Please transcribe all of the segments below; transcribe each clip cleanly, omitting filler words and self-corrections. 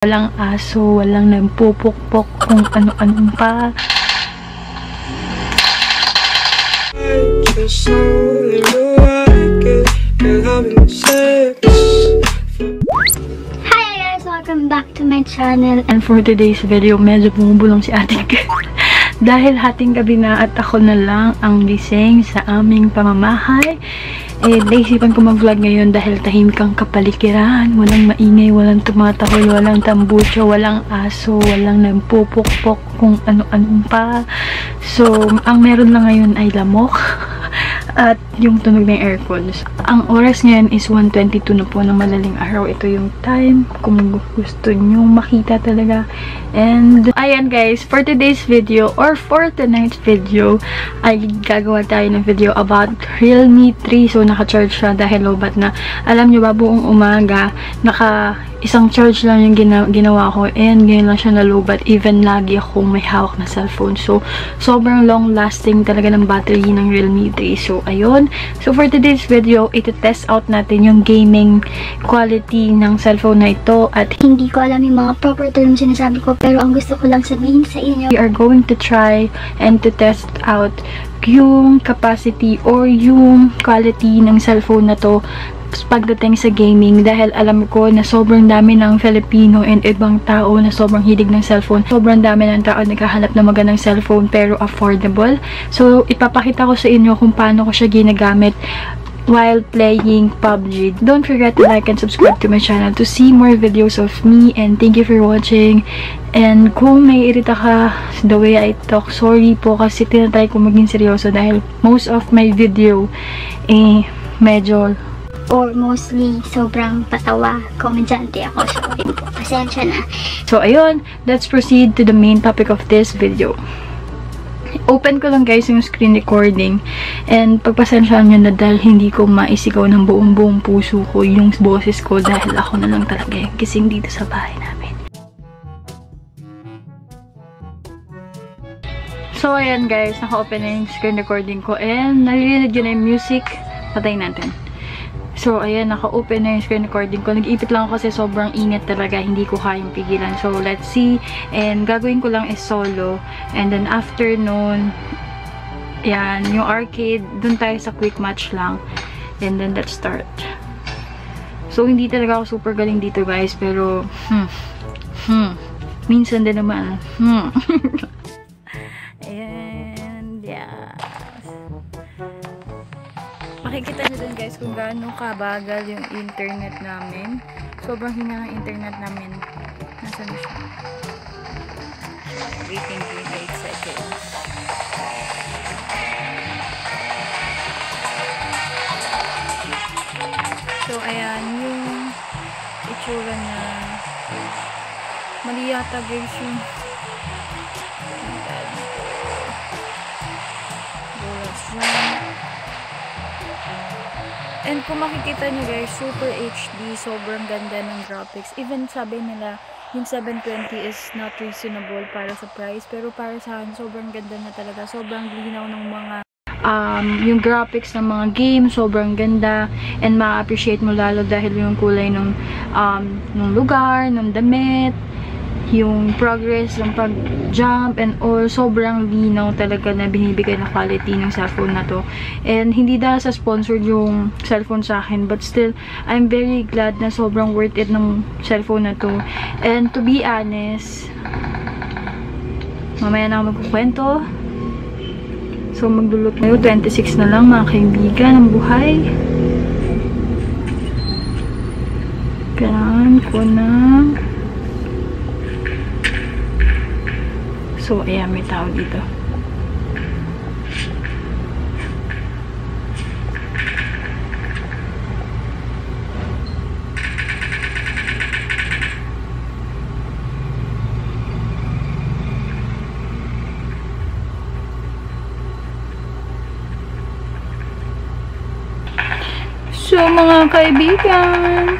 Walang aso, walang nagpupukpok kung ano-anong pa. Hi guys! Welcome back to my channel. And for today's video, medyo bumubulong si Ate dahil hating gabi na at ako na lang ang gising sa aming pamamahay. Naisipan ko mag-vlog ngayon dahil tahimik ang kapaligiran. Walang maingay, walang tumatahol, walang tambucho, walang aso, walang nagpupukpok kung ano-anong pa. So, ang meron lang ngayon ay lamok at yung tunog ng aircon. Ang oras ngayon is 1:22 na po ng madaling araw. Ito yung time kung gusto nyo makita talaga. And ayan guys, for today's video or for tonight's video ay gagawa tayo ng video about Realme 3. So naka-charge siya dahil lobat na. Alam nyo ba, buong umaga isang charge lang yung ginawa ko and ngayon lang siya na-lobat. Even lagi akong may hawak na cellphone. So, sobrang long-lasting talaga ng battery ng Realme 3. So, ayun. So, for today's video, iti-test out natin yung gaming quality ng cellphone na ito. At Hindi ko alam yung mga proper terms sinasabi ko, pero ang gusto ko lang sabihin sa inyo, we are going to try and to test out yung capacity or yung quality ng cellphone na to pagdating sa gaming, dahil alam ko na sobrang dami ng Filipino and ibang tao na sobrang hilig ng cellphone. Sobrang dami ng tao naghahanap ng magandang cellphone pero affordable. So, ipapakita ko sa inyo kung paano ko siya ginagamit while playing PUBG. Don't forget to like and subscribe to my channel to see more videos of me, and thank you for watching. And kung may irita ka the way I talk, sorry po kasi tinatry ko maging seryoso dahil most of my video medyo or mostly sobrang patawa, komedyante ako. So, yun po, pasensya na. So, ayun, let's proceed to the main topic of this video. Open ko lang guys yung screen recording and pagpasensyaan nyo na dahil hindi ko maisigaw ng buong puso ko yung boses ko dahil ako na lang talaga yung gising dito sa bahay namin. So, ayan guys, naka-open na yung screen recording ko and naririnig yun na yung music. Patayin natin. So, ayan, naka-open na yung screen recording ko. Nag-ipit lang ako kasi sobrang init talaga. Hindi ko kayang pigilan. So, let's see. And, gagawin ko lang is solo. And then, after nun, yan, yung arcade, dun tayo sa quick match lang. And then, let's start. So, hindi talaga ako super galing dito, guys. Pero, minsan din naman. And, yeah. Makikita nyo dun guys kung gaano kabagal yung internet namin. Sobrang hina ng internet namin. Nasaan na siya? Waiting 8 seconds. So, ayan yung itsura na mali yata guys yung and kung makikita nyo guys, super HD, sobrang ganda ng graphics. Even sabi nila, yung 720 is not reasonable para sa price. Pero para sa akin, sobrang ganda na talaga. Sobrang linaw ng mga yung graphics ng mga games, sobrang ganda. And ma-appreciate mo lalo dahil yung kulay ng lugar, ng damit, yung progress, yung pag-jump, and all, sobrang linaw talaga na binibigay na quality ng cellphone na to. And hindi dahil sa sponsored yung cellphone sa akin, but still, I'm very glad na sobrang worth it ng cellphone na to. And to be honest, mamaya na ako magkukwento. So, maglulot na yun. 26 na lang mga kaibigan ng buhay. Kailangan ko ng so, ayan, may tao dito. So, mga kaibigan,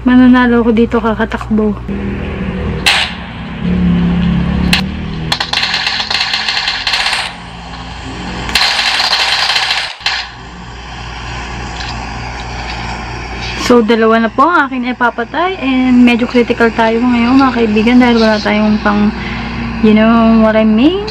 mananalo ko dito kakatakbo. So, dalawa na po ang akin ay papatay. And medyo critical tayo ngayon mga kaibigan dahil wala tayong pang, you know what I mean?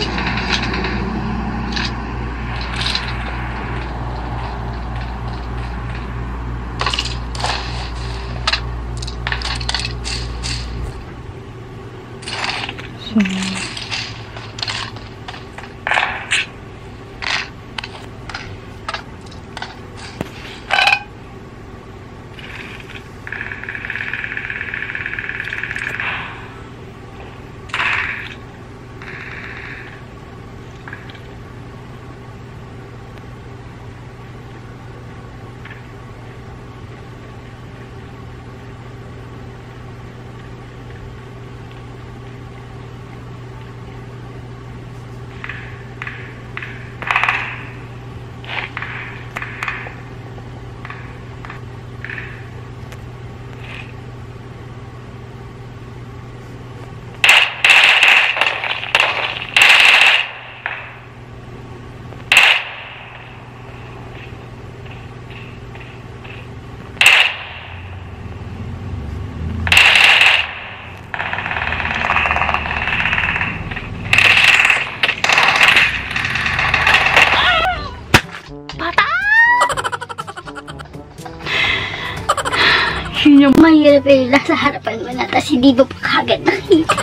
So, yun yung Mahirap eh, nasa harapan mo na, tapos hindi mo pa kagad nakita.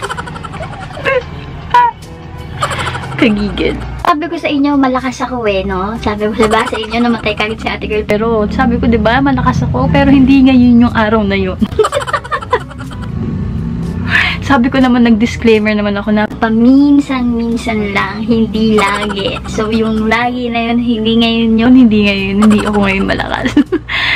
kagigil. Sabi ko sa inyo, malakas ako eh, no? Sabi ko sa inyo, namatay kagad si ate girl. Pero sabi ko, diba, malakas ako, pero hindi ngayon yung araw na yun. Sabi ko naman, nag-disclaimer naman ako na paminsan-minsan lang, hindi lagi. So, yung lagi na yun, hindi ngayon yun, hindi ako ngayon malakas.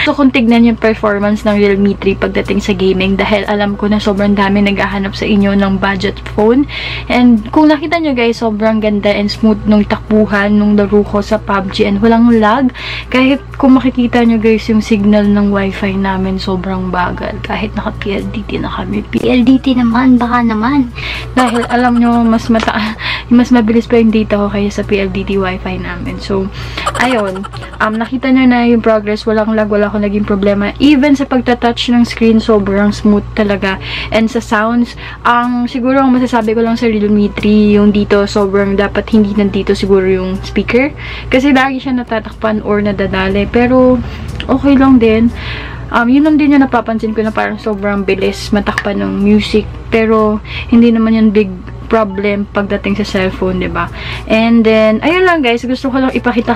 So, kung tignan yung performance ng Realme 3 pagdating sa gaming, dahil alam ko na sobrang dami naghahanap sa inyo ng budget phone. And kung nakita nyo guys, sobrang ganda and smooth nung takbuhan nung laro ko sa PUBG and walang lag. Kahit kung makikita nyo guys, yung signal ng wifi namin sobrang bagal. Kahit naka-PLDT na kami. PLDT naman, baka naman. Dahil alam nyo, mas mabilis pa yung data ko kaya sa PLDT wifi namin. So, ayun. Nakita nyo na yung progress. Walang lag, wala akong naging problema. Even sa pagtatouch ng screen, sobrang smooth talaga. And sa sounds, siguro ang masasabi ko lang sa Realme 3, yung dito, sobrang dapat hindi nandito siguro yung speaker. Kasi lagi siya natatakpan or nadadali. Pero, okay lang din. Yun lang din yung napapansin ko na parang sobrang bilis matakpan ng music. Pero, hindi naman yung big problem pagdating sa cellphone, 'di ba? And then ayun lang guys, gusto ko lang ipakita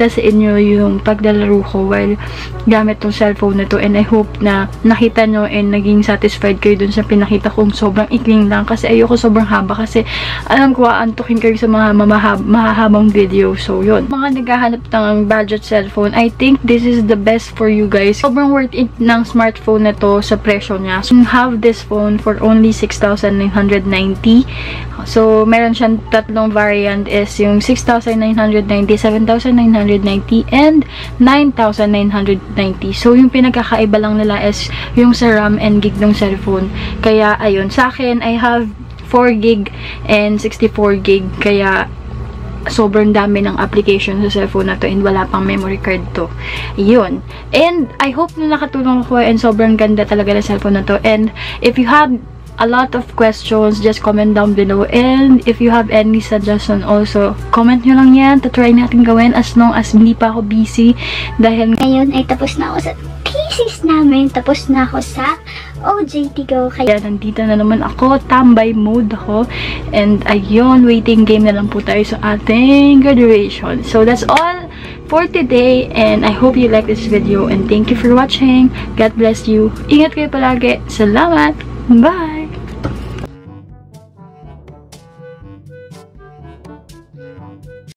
sa inyo yung paglalaro ko while gamit tong cellphone na to, and I hope na nakita nyo and naging satisfied kayo dun sa pinakita kong sobrang ikling lang kasi ayoko sobrang haba kasi alam ko aantukin kayo sa mga mahahabang video. So yun, mga naghahanap ng budget cellphone, I think this is the best for you guys. Sobrang worth it ng smartphone na to sa presyo niya. So you have this phone for only 6,990. So, meron siyang tatlong variant is yung 6,990, 7,990, and 9,990. So, yung pinagkakaiba lang nila is yung sa RAM and gig ng cellphone. Kaya, ayun. Sa akin, I have 4 gig and 64 gig. Kaya, sobrang dami ng application sa cellphone na to and wala pang memory card to. Yun. And, I hope na nakatulong ako and sobrang ganda talaga ng cellphone na to. And, if you have a lot of questions, just comment down below. And if you have any suggestion also, comment nyo lang yan. Try natin gawin as long as hindi pa ako busy. Dahil ngayon ay tapos na ako sa thesis namin. Tapos na ako sa OJT Go. Kaya nandito na naman ako. Tambay mode ako. And ayun, waiting game na lang po tayo sa ating graduation. So that's all for today. And I hope you like this video. And thank you for watching. God bless you. Ingat kayo palagi. Salamat. Bye!